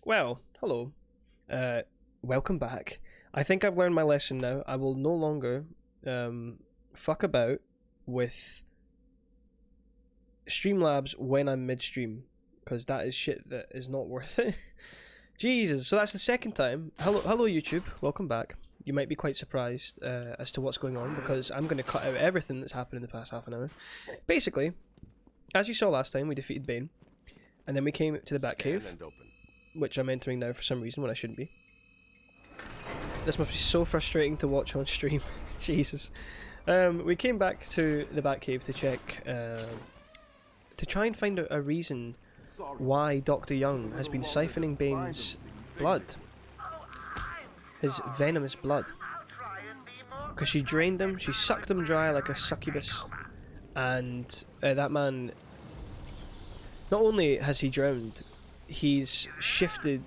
Well, hello. Welcome back. I think I've learned my lesson now. I will no longer fuck about with Streamlabs when I'm midstream, because that is shit that is not worth it. Jesus, so that's the second time. Hello YouTube, welcome back. You might be quite surprised as to what's going on, because I'm going to cut out everything that's happened in the past half an hour. Basically, as you saw last time, we defeated Bane, and then we came to the Batcave, which I'm entering now for some reason when I shouldn't be. This must be so frustrating to watch on stream. Jesus. We came back to the Batcave to check, to try and find a reason why Dr. Young has been siphoning Bane's blood. His venomous blood. Because she drained him, she sucked him dry like a succubus. And that man, not only has he drowned, he's shifted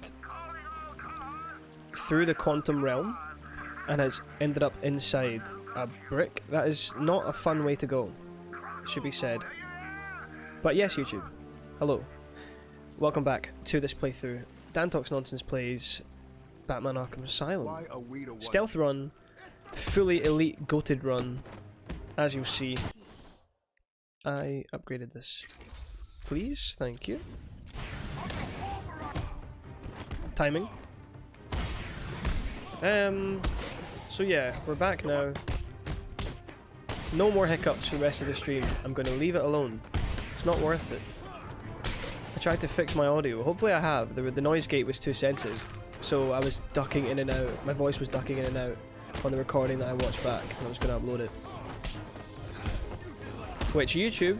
through the quantum realm and has ended up inside a brick. That is not a fun way to go, should be said. But yes, YouTube, hello. Welcome back to this playthrough. Dan Talks Nonsense plays Batman Arkham Asylum. Stealth run, fully elite goated run. As you'll see, I upgraded this. Please, thank you. Timing. So yeah, we're back now. No more hiccups for the rest of the stream. I'm going to leave it alone. It's not worth it. I tried to fix my audio. Hopefully I have. The noise gate was too sensitive, so I was ducking in and out. My voice was ducking in and out on the recording that I watched back when I was going to upload it. Which YouTube...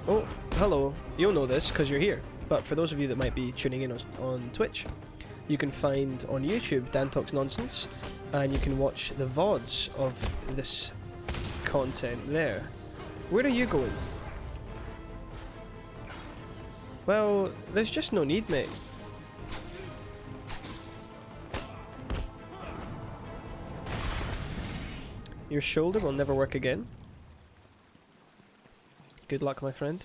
Oh, hello. You'll know this because you're here. But for those of you that might be tuning in on Twitch, you can find on YouTube Dan Talks Nonsense, and you can watch the VODs of this content there. Where are you going? Well, there's just no need, mate. Your shoulder will never work again. Good luck, my friend.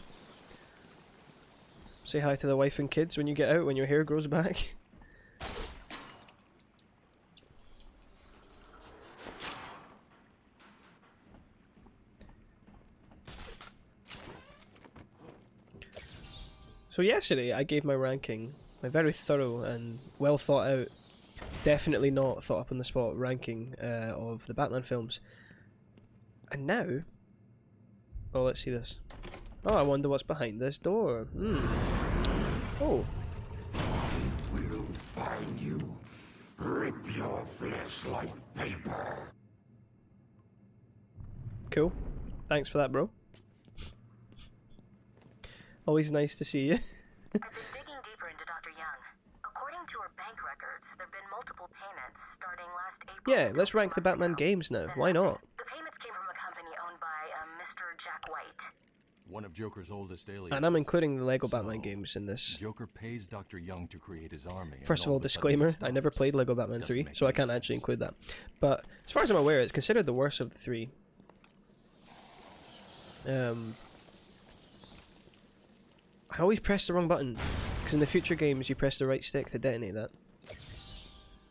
Say hi to the wife and kids when you get out, when your hair grows back. So yesterday I gave my ranking, my very thorough and well thought out, definitely not thought up on the spot ranking of the Batman films. And now, oh, let's see this. Oh, I wonder what's behind this door. Oh. It will find you. Rip your flesh like paper. Cool. Thanks for that, bro. Always nice to see you. I've been digging deeper into Dr. Young. According to her bank records, there have been multiple payments starting last April. Yeah, let's rank the Batman games now. Why not? The payments came from a company owned by Mr. Jack White. One of Joker's oldest aliases. And I'm including the Lego Batman games in this. Joker pays Dr. Young to create his army. First of all, disclaimer, I never played Lego Batman 3, so I can't actually include that. But as far as I'm aware, it's considered the worst of the three. I always press the wrong button, because in the future games you press the right stick to detonate that.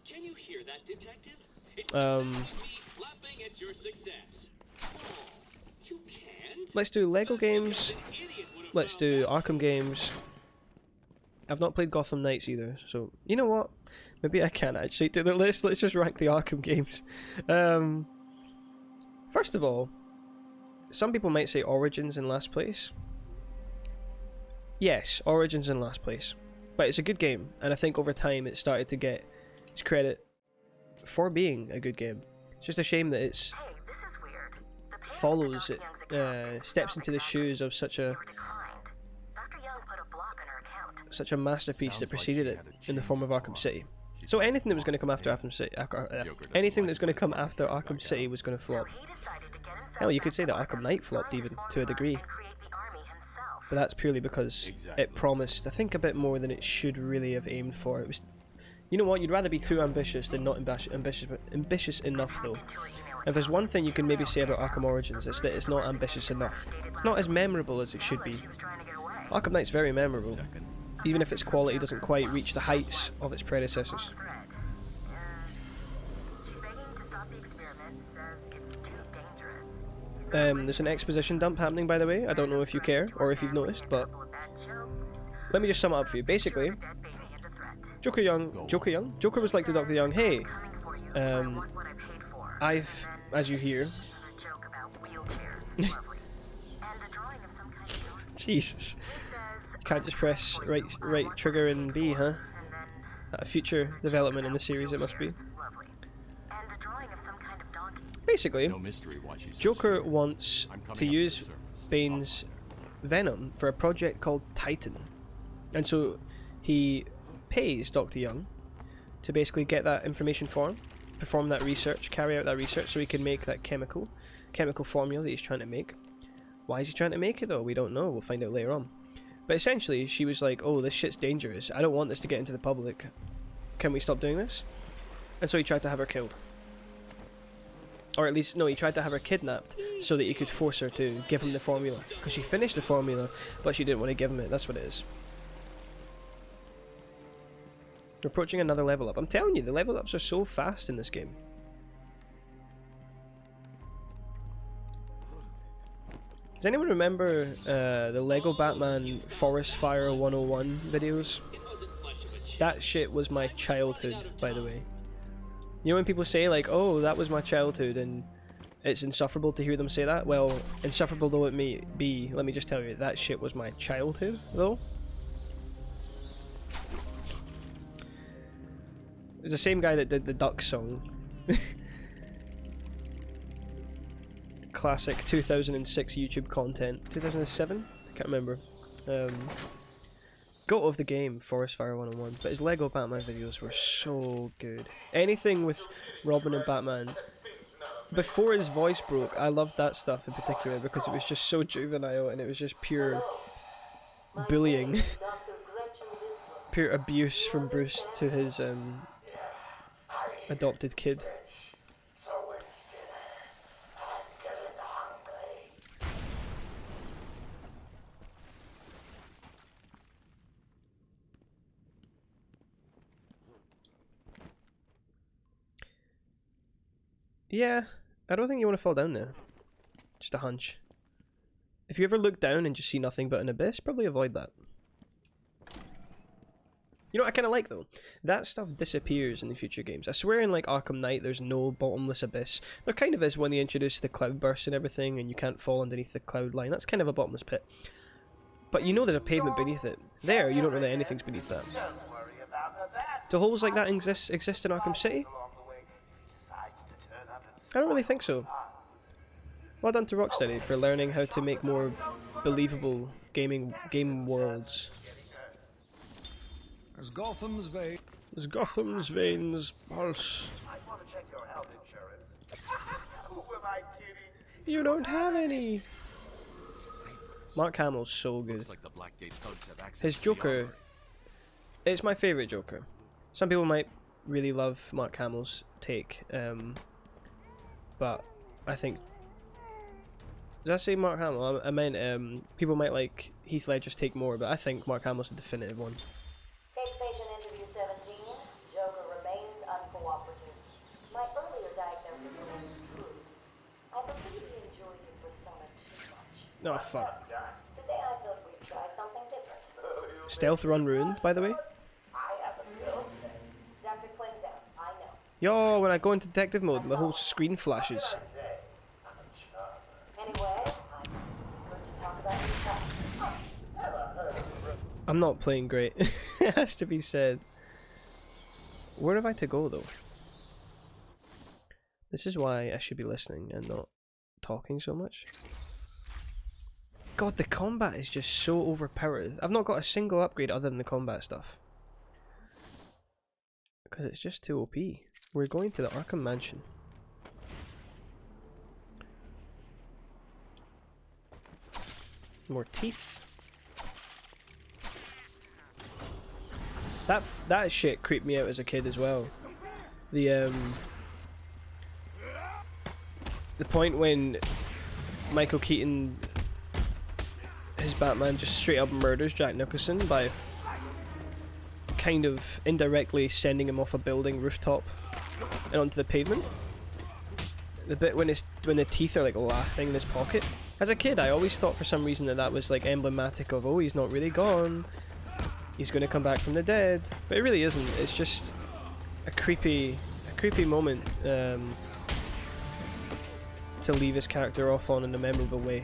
Can you hear that, detective? It laughing at your success. Oh, you can't. Let's do Lego games. Let's do Arkham games. I've not played Gotham Knights either, so you know what? Maybe I can actually do the list. Let's just rank the Arkham games. First of all, some people might say Origins in last place. Yes, Origins in last place. But it's a good game, and I think over time it started to get its credit for being a good game. It's just a shame that it's Hey, this is weird. The payments follows to it, Dr. Young's account steps into the shoes of such they a were declined. Dr. Young put a block on her account. such a masterpiece Sounds that like preceded she it had a in the form of chain Arkham of City. She So thought anything that was it going to come after yeah. Arkham City, doesn't anything like that's going to come playing after with Arkham that City guy. was going to So flop. he decided to get himself Hell, you could back say to that Arkham Knight flopped design his even to a formula, degree. and create the army himself. But that's purely because Exactly. it promised, I think, a bit more than it should really have aimed for. It was, you know what? You'd rather be too ambitious than not ambitious enough, though. If there's one thing you can maybe say about Arkham Origins, it's that it's not ambitious enough. It's not as memorable as it should be. Arkham Knight's very memorable. even if its quality doesn't quite reach the heights of its predecessors. thread. She's begging to stop the experiment, says it's too dangerous. There's an exposition dump happening, by the way. I don't know if you care or if you've noticed, but let me just sum it up for you. Basically, Dead baby into threat. Joker was like to Dr. Young, hey, Coming for you. I want what I paid for. I've, as you hear, A joke about wheelchairs. Lovely. And a drawing of some kind of dog. Jesus, Says, can't just press right trigger and B, huh? and then A future development in the series it must be. lovely. And a drawing of some kind of donkey. Basically, No mystery why she's so Joker stupid. wants I'm coming to up to the use surface. Bane's venom for a project called Titan. And so he pays Dr. Young to basically get that information for him, perform that research, carry out that research so he can make that chemical formula that he's trying to make. Why is he trying to make it though? We don't know. We'll find out later on. But essentially, she was like, oh, this shit's dangerous. I don't want this to get into the public. Can we stop doing this? And so he tried to have her killed. Or at least, no, he tried to have her kidnapped so that he could force her to give him the formula. Because she finished the formula, but she didn't want to give him it. That's what it is. We're approaching another level up. I'm telling you, the level ups are so fast in this game. Does anyone remember the Lego Batman Forest Fire 101 videos? That shit was my childhood, by the way. You know when people say like, oh, that was my childhood, and it's insufferable to hear them say that? Well, insufferable though it may be, let me just tell you, that shit was my childhood, though. It's the same guy that did the Duck song. Classic 2006 YouTube content. 2007? I can't remember. Goat of the game, Forest Fire 101. But his Lego Batman videos were so good. Anything with Robin and Batman. Before his voice broke, I loved that stuff in particular because it was just so juvenile and it was just pure bullying. Pure abuse from Bruce to his adopted kid. Yeah, I don't think you want to fall down there. Just a hunch. If you ever look down and just see nothing but an abyss, probably avoid that. You know what I kind of like though? That stuff disappears in the future games. I swear in like Arkham Knight there's no bottomless abyss. There kind of is when they introduce the cloud burst and everything and you can't fall underneath the cloud line. That's kind of a bottomless pit. But you know there's a pavement beneath it. There, you don't know that anything's beneath that. Do holes like that exist in Arkham City? I don't really think so. Well done to Rocksteady for learning how to make more believable game worlds. As Gotham's veins. As Gotham's veins pulse. You don't have any. Mark Hamill's so good. Looks like the Blackgate thugs have access His to the Joker, armor. it's my favourite Joker. Some people might really love Mark Hamill's take, but I think... Did I say Mark Hamill? I meant people might like Heath Ledger's take more, but I think Mark Hamill's the definitive one. Take patient interview 17. Joker remains uncooperative. My earlier diagnosis remains true. I believe he enjoys his persona too much. Oh fuck. Today I thought we'd try something different. Stealth Run ruined, by the way. Dr. Quinn's out, I know. Yo, when I go into detective mode, the whole screen flashes. Anyway, I'm going to talk about your child. I'm not playing great. It has to be said. Where have I to go though? This is why I should be listening and not talking so much. God, the combat is just so overpowered. I've not got a single upgrade other than the combat stuff. Because it's just too OP. We're going to the Arkham Mansion. More teeth. That shit creeped me out as a kid as well. The point when Michael Keaton, his Batman, just straight up murders Jack Nicholson by kind of indirectly sending him off a building rooftop and onto the pavement. The bit when the teeth are like laughing in his pocket. As a kid, I always thought for some reason that was like emblematic of, oh, he's not really gone. He's going to come back from the dead. But it really isn't. It's just a creepy moment to leave his character off on in a memorable way.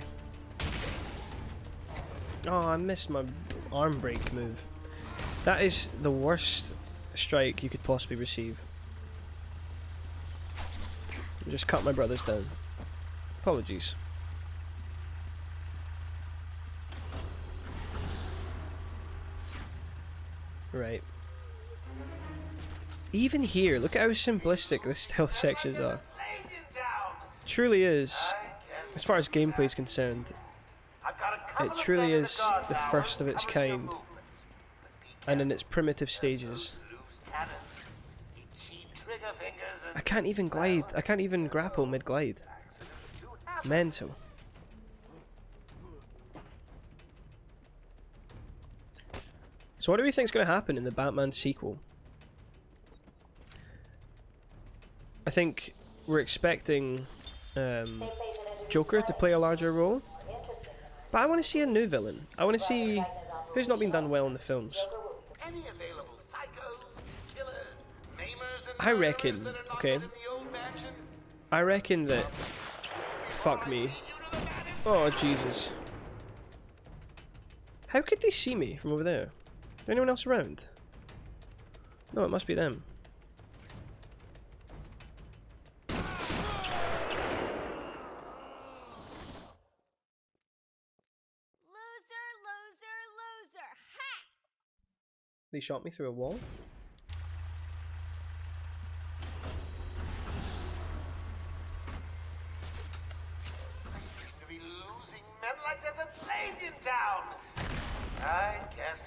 Oh, I missed my arm break move. That is the worst strike you could possibly receive. Just cut my brothers down. Apologies. Right. Even here, look at how simplistic the stealth sections are. Truly is, as far as gameplay is concerned, it truly is the first of its kind, and in its primitive stages. I can't even glide, I can't even grapple mid-glide. Mental. So what do we think is going to happen in the Batman sequel? I think we're expecting Joker to play a larger role, but I want to see a new villain. I want to see who's not been done well in the films. I reckon, okay, I reckon that, fuck me, oh Jesus, how could they see me from over there? Is there anyone else around? No, it must be them. They shot me through a wall?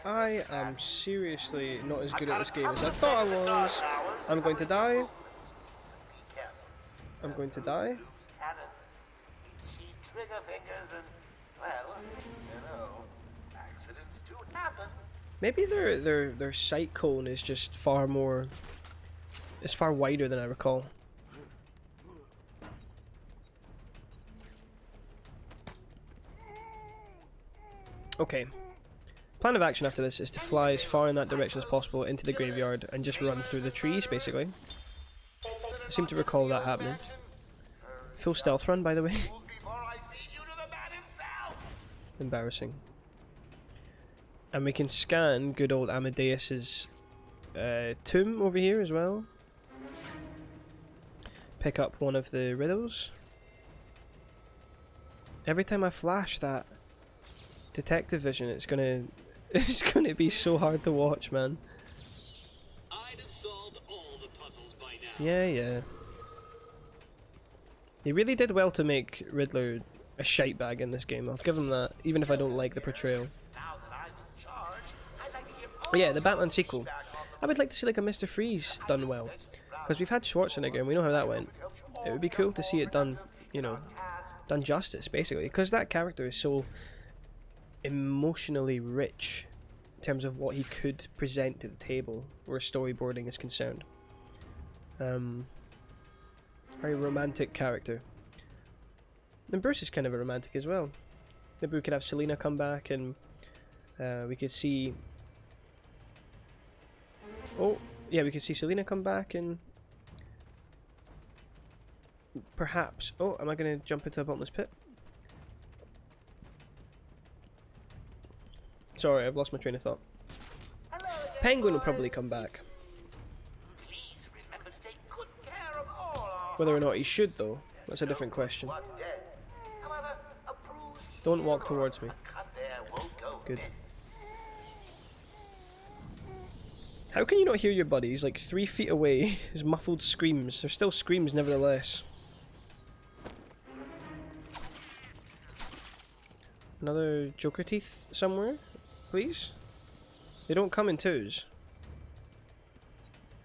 I am seriously not as good at this game as I thought I was. I'm going to die. I'm going to die. Maybe their sight cone is just far more. It's far wider than I recall. Okay. Plan of action after this is to fly as far in that direction as possible into the graveyard and just run through the trees, basically. I seem to recall that happening. Full stealth run, by the way. Embarrassing. And we can scan good old Amadeus's tomb over here as well. Pick up one of the riddles. Every time I flash that detective vision, it's gonna be so hard to watch, man. I'd have solved all the puzzles by now. Yeah. He really did well to make Riddler a shite bag in this game. I'll give him that, even if I don't like the portrayal. But yeah, the Batman sequel. I would like to see like a Mr. Freeze done well, because we've had Schwarzenegger and we know how that went. It would be cool to see it done, you know, done justice, basically, because that character is so emotionally rich in terms of what he could present to the table where storyboarding is concerned. Very romantic character. And Bruce is kind of a romantic as well. Maybe we could have Selina come back and we could see... Oh, yeah, we could see Selina come back and... Perhaps... Oh, am I going to jump into a bottomless pit? Sorry, I've lost my train of thought. Penguin will probably come back. Whether or not he should, though, that's a different question. Don't walk towards me. Good. How can you not hear your buddy? He's like 3 feet away. His muffled screams. They're still screams, nevertheless. Another Joker teeth somewhere, please? They don't come in twos.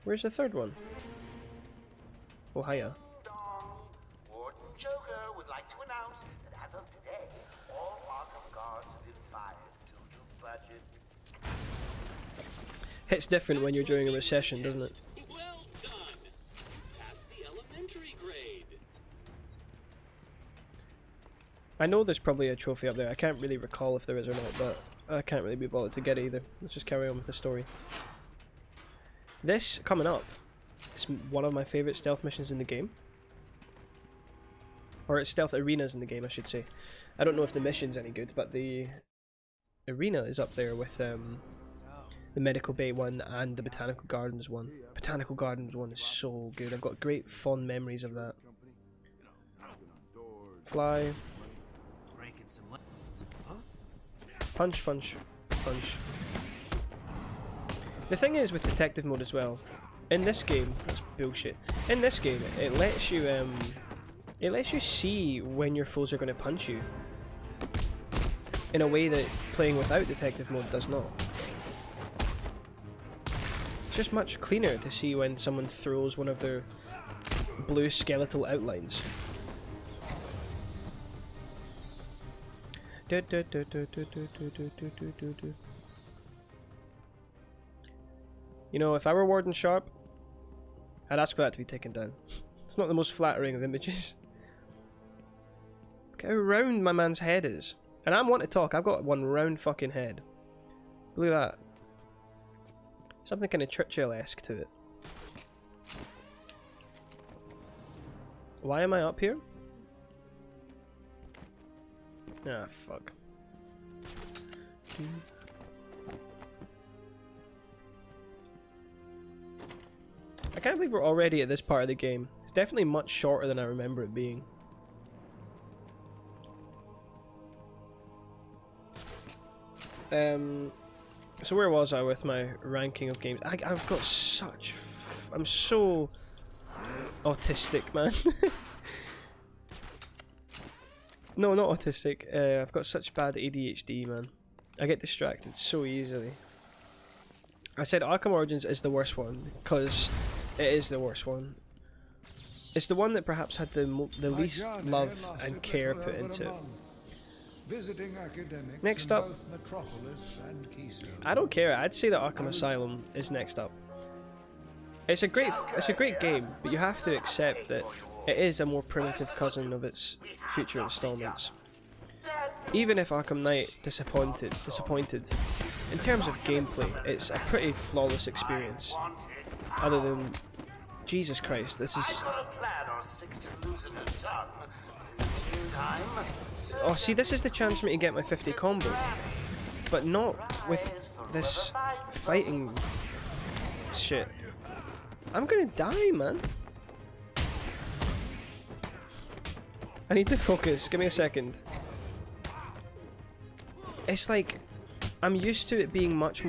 Where's the third one? Oh, hiya. Warden Joker would like to announce that as of today, all ARKHAM guards have been fired due to budget. Hits different when you're doing a recession, doesn't it? Well done. Pass the elementary grade. I know there's probably a trophy up there. I can't really recall if there is or not, but I can't really be bothered to get it either. Let's just carry on with the story. This, coming up, is one of my favourite stealth missions in the game. Or it's stealth arenas in the game, I should say. I don't know if the mission's any good, but the arena is up there with the Medical Bay one and the Botanical Gardens one. Botanical Gardens one is so good. I've got great fond memories of that. Fly. Punch, punch, punch. The thing is with detective mode as well, in this game, that's bullshit. In this game, it lets you see when your foes are going to punch you, in a way that playing without detective mode does not. It's just much cleaner to see when someone throws one of their blue skeletal outlines. You know, if I were Warden Sharp, I'd ask for that to be taken down. It's not the most flattering of images. Look how round my man's head is. And I'm one to talk, I've got one round fucking head. Look at that. Something kind of Churchill-esque to it. Why am I up here? Ah, fuck. I can't believe we're already at this part of the game. It's definitely much shorter than I remember it being. So where was I with my ranking of games? I've got such... I'm so autistic, man. No, not autistic. I've got such bad ADHD, man. I get distracted so easily. I said Arkham Origins is the worst one, because it is the worst one. It's the one that perhaps had the least love and care put into it. Next up, I don't care. I'd say that Arkham Asylum is next up. It's a great game, but you have to accept that it is a more primitive cousin of its future installments. Even if Arkham Knight disappointed, in terms of gameplay, it's a pretty flawless experience. Other than, Jesus Christ, this is... Oh, see, this is the chance for me to get my 50 combo, but not with this fighting shit. I'm gonna die, man. I need to focus. Give me a second. It's like I'm used to it being much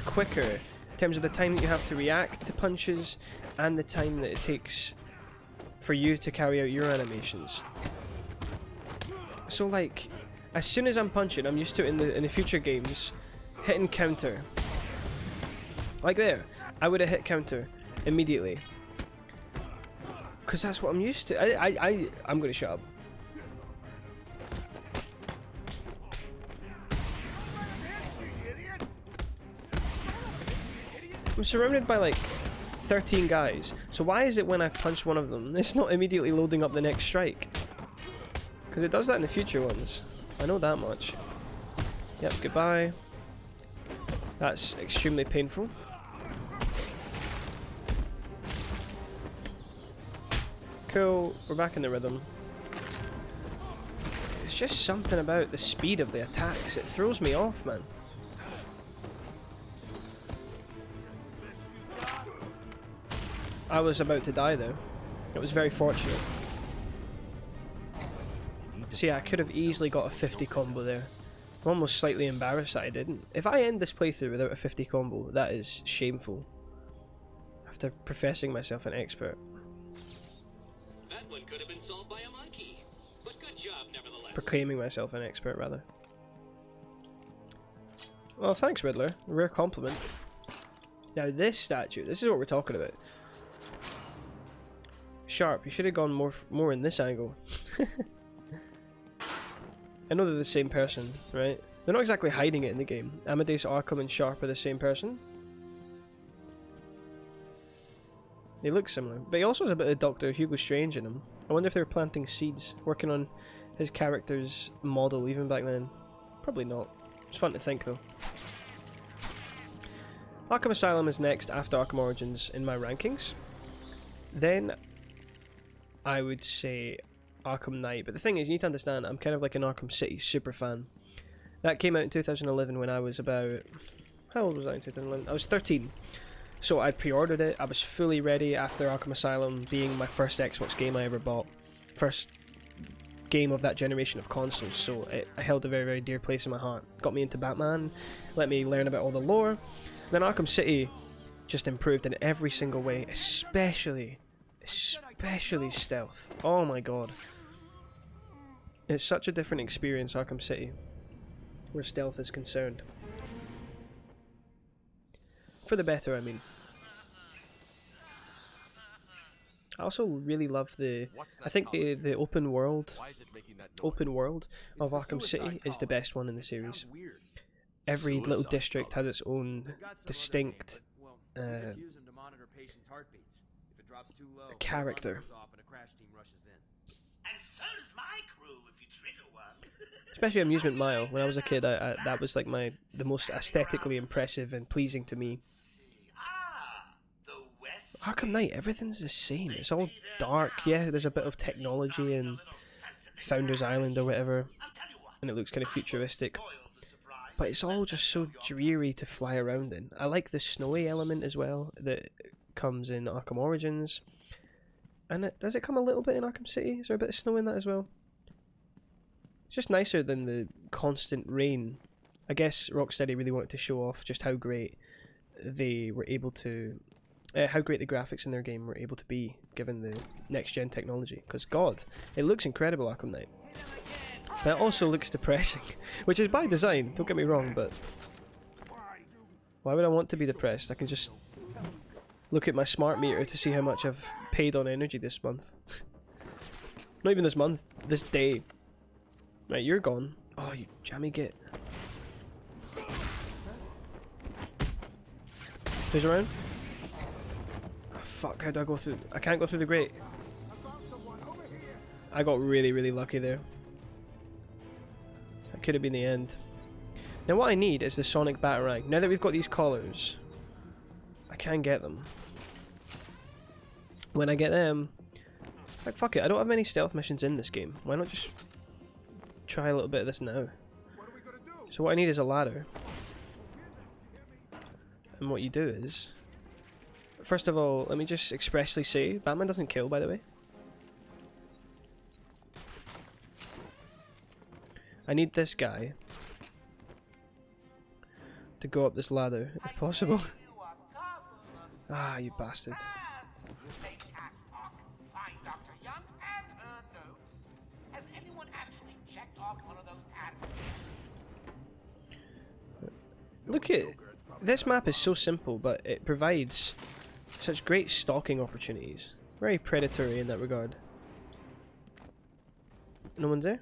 quicker in terms of the time that you have to react to punches and the time that it takes for you to carry out your animations. So like, as soon as I'm punching, I'm used to it in the future games, hitting counter. Like there, I would have hit counter immediately. Cause that's what I'm used to. I'm gonna shut up. I'm surrounded by like 13 guys. So why is it when I punch one of them, it's not immediately loading up the next strike? Because it does that in the future ones. I know that much. Yep, goodbye. That's extremely painful. Cool, we're back in the rhythm. It's just something about the speed of the attacks. It throws me off, man. I was about to die though. It was very fortunate. See, I could have easily got a 50 combo there. I'm almost slightly embarrassed that I didn't. If I end this playthrough without a 50 combo, that is shameful. After professing myself an expert. That one could have been solved by a monkey, but good job nevertheless. Proclaiming myself an expert, rather. Well, thanks, Riddler. A rare compliment. Now this statue, this is what we're talking about. Sharp, you should have gone more in this angle. I know they're the same person, right? They're not exactly hiding it in the game. Amadeus Arkham and Sharp are the same person. They look similar, but he also has a bit of Dr. Hugo Strange in him. I wonder if they were planting seeds, working on his character's model even back then. Probably not. It's fun to think though. Arkham Asylum is next after Arkham Origins in my rankings. Then I would say Arkham Knight, but the thing is, you need to understand, I'm kind of like an Arkham City super fan. That came out in 2011 when I was about... How old was I in 2011? I was 13. So I pre-ordered it, I was fully ready after Arkham Asylum being my first Xbox game I ever bought. First game of that generation of consoles, so I held a very, very dear place in my heart. Got me into Batman, let me learn about all the lore. Then Arkham City just improved in every single way, especially stealth. Oh my god. It's such a different experience, Arkham City, where stealth is concerned. For the better, I mean. I also really love the... I think the open world of Arkham City is the best one in the series. Every little district has its own distinct character. And so does my crew if you trigger one. Especially Amusement Mile. When I was a kid, that was like the most aesthetically impressive and pleasing to me. Arkham Knight, everything's the same. It's all dark. Yeah, there's a bit of technology and Founders Island or whatever, and it looks kind of futuristic. But it's all just so dreary to fly around in. I like the snowy element as well that comes in Arkham Origins. And does it come a little bit in Arkham City? Is there a bit of snow in that as well? It's just nicer than the constant rain. I guess Rocksteady really wanted to show off just how great they were able to... how great the graphics in their game were able to be, given the next-gen technology. Because, God, it looks incredible, Arkham Knight. But it also looks depressing, which is by design, don't get me wrong, but... Why would I want to be depressed? I can just look at my smart meter to see how much I've paid on energy this month. Not even this month, this day. Right, you're gone. Oh, you jammy git. Who's around? Oh, fuck, how do I go through? I can't go through the grate. I got really, really lucky there. That could have been the end. Now what I need is the Sonic Batarang. Now that we've got these collars, I can get them. When I get them... Like, fuck it, I don't have many stealth missions in this game. Why not just try a little bit of this now? So what I need is a ladder. And what you do is... First of all, let me just expressly say, Batman doesn't kill, by the way. I need this guy to go up this ladder, if possible. Ah, you bastard. Take Catwalk, find Dr. Young and her notes. Has anyone actually checked off one of those tasks? Look at... This map is so simple, but it provides such great stalking opportunities. Very predatory in that regard. No one's there?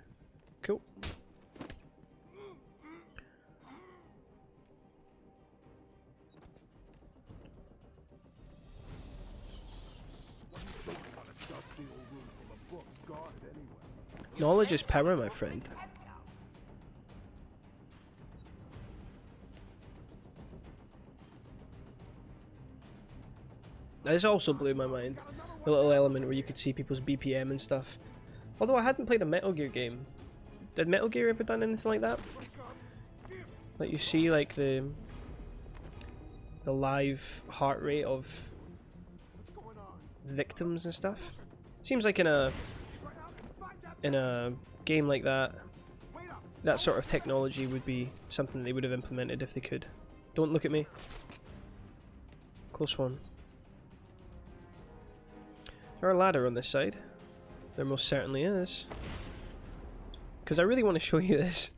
Cool. Knowledge is power, my friend. This also blew my mind. The little element where you could see people's BPM and stuff. Although I hadn't played a Metal Gear game. Did Metal Gear ever done anything like that? Like you see like the live heart rate of victims and stuff. Seems like in a game like that, that sort of technology would be something they would have implemented if they could. Don't look at me. Close one. Is there a ladder on this side? There most certainly is. Because I really want to show you this.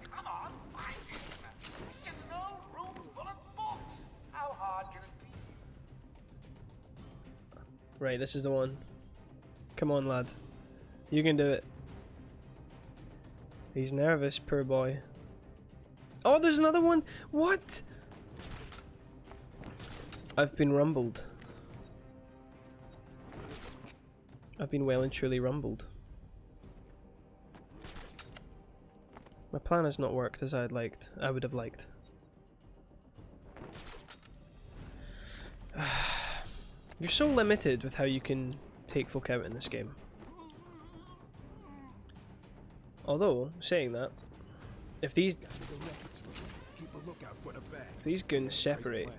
Come on, find him. It's just an old room full of books. How hard can it be? Right, this is the one. Come on, lad. You can do it. He's nervous, poor boy. Oh, there's another one? What? I've been rumbled. I've been well and truly rumbled. My plan has not worked as I would have liked. You're so limited with how you can take folk out in this game. Although, saying that, if these goons separate,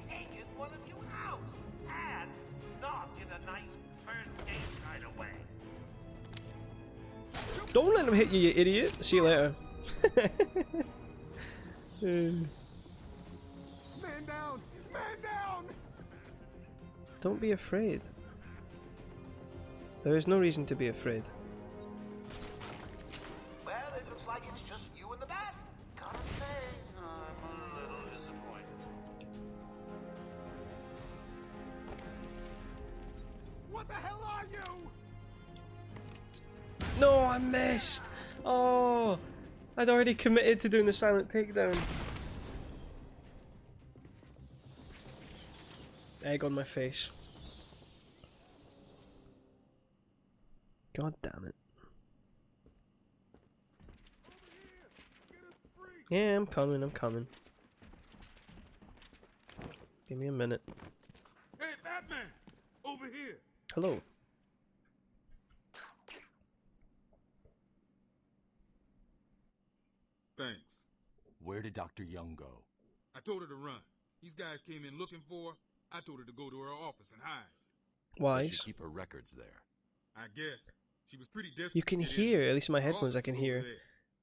Taking one of you out, and not in a nice first date kind of way. don't let them hit you, you idiot. See you later. Man down! Man down! Don't be afraid. There is no reason to be afraid. Well, it looks like it's just you in the back. Gotta say, I'm a little disappointed. What the hell are you? No, I missed! Oh! I'd already committed to doing the silent takedown. Egg on my face. God damn it. Yeah, I'm coming, I'm coming. Give me a minute. Hey, Batman! Over here! Hello. Thanks. Where did Dr. Young go? I told her to run. These guys came in looking for her. I told her to go to her office and hide. Does she Wise. keep her records there? I guess. She was pretty desperate. You can to get hear, in. at least in my Her headphones I office can is over hear, there.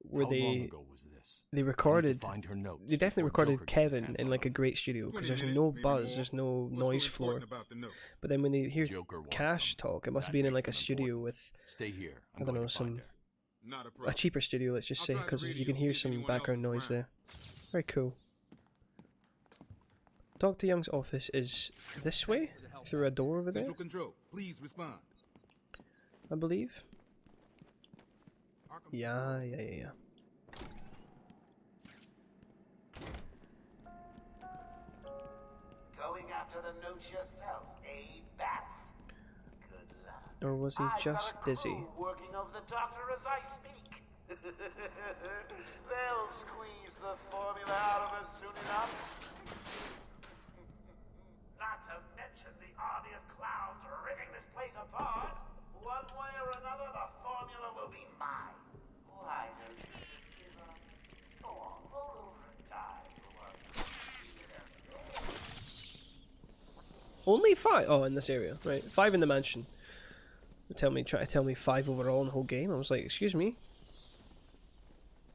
where How long they ago was this? they I need to recorded, find her notes they definitely before recorded Joker gets his Kevin hands in on like her. a great studio, because 20 there's minutes, no maybe buzz, more. there's no What's noise so floor. important about the notes? But then when they hear Joker wants cash something. talk, it must That have been in makes like a them studio important. with, Stay here. I'm I don't going know, to find some her. Not a a problem. cheaper studio, let's just I'll say, try the because you radio, can hear see if some anyone else background is noise around. there. Very cool. Dr. Young's office is this way, through a door over there, Central Control, please respond. I believe. Arkham Yeah. Going after the notes yourself, eh, Bats? Good luck. Or was he I've just got a dizzy? crew working over the doctor as I speak. They'll squeeze the formula out of us soon enough. Not to mention the army of clowns ripping this place apart. One way or another, the formula will be mine. Why don't you just give up? Go on, roll over and die for once. Only 5? Oh, in this area, right? 5 in the mansion. Try to tell me 5 overall in the whole game. I was like, excuse me.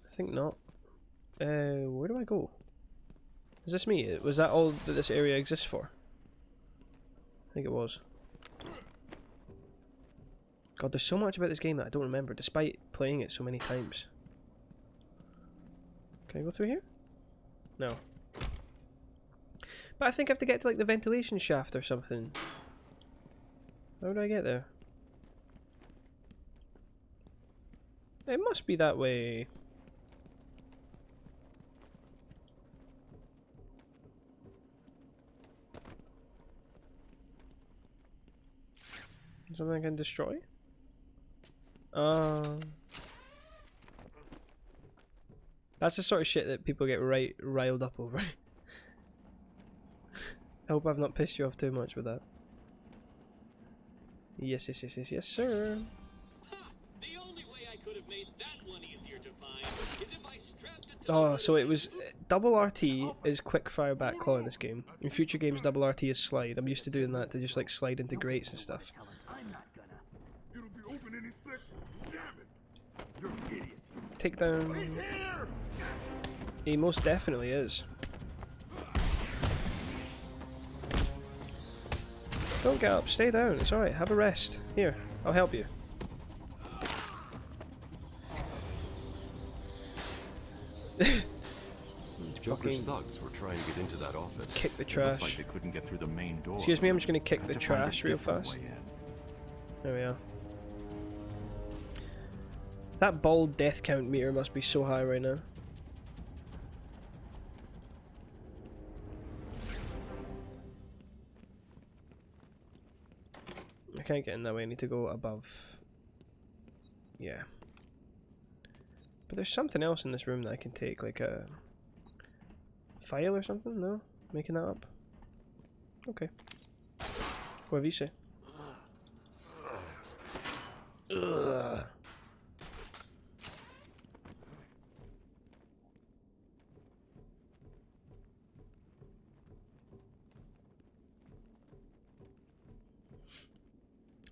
I think not. Where do I go? Is this me? Was that all that this area exists for? I think it was. God, there's so much about this game that I don't remember, despite playing it so many times. Can I go through here? No. But I think I have to get to like the ventilation shaft or something. How do I get there? It must be that way. Something I can destroy? That's the sort of shit that people get riled up over. I hope I've not pissed you off too much with that. Yes, sir. Ha! The only way I could have made that one easier to find is if I strapped it to Oh, so it was double RT is quick fire back claw in this game. In future games, double RT is slide. I'm used to doing that to just like slide into grates and stuff. It'll be open any second. Damn it! You're an idiot. Take down. Here! He most definitely is. Don't get up, stay down, it's alright, have a rest. Here, I'll help you. Joker's Fucking thugs were trying to get into that office. kick the It looks trash. like they couldn't get through the main door. Excuse me, I'm just gonna kick Have the to find a trash real different fast. way in. There we are. That bald death count meter must be so high right now. can't get in that way. I need to go above. Yeah. But there's something else in this room that I can take, like a file or something? No? Making that up? Okay. Whatever you say. Ugh.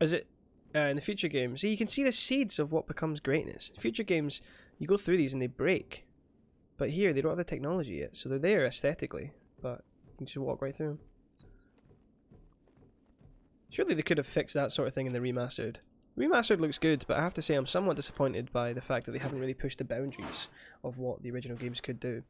Is it in the future games? See, you can see the seeds of what becomes greatness. In future games, you go through these and they break, but here they don't have the technology yet, so they're there aesthetically, but you just walk right through them. Surely they could have fixed that sort of thing in the remastered. Remastered looks good, but I have to say I'm somewhat disappointed by the fact that they haven't really pushed the boundaries of what the original games could do.